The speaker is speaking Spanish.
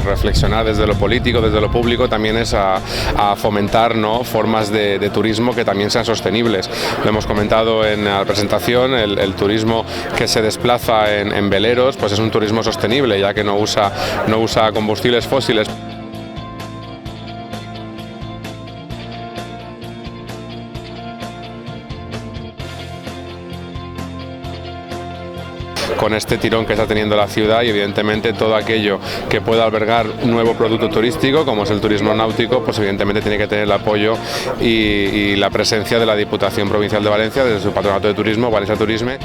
reflexionar desde lo político, desde lo público, también es a fomentar, ¿no?, formas de turismo que también sean sostenibles. Lo hemos comentado en la presentación, el turismo que se desplaza en veleros, pues es un turismo sostenible, ya que no usa combustibles fósiles. Con este tirón que está teniendo la ciudad y evidentemente todo aquello que pueda albergar un nuevo producto turístico, como es el turismo náutico, pues evidentemente tiene que tener el apoyo y la presencia de la Diputación Provincial de Valencia desde su Patronato de Turismo, Valencia Turisme.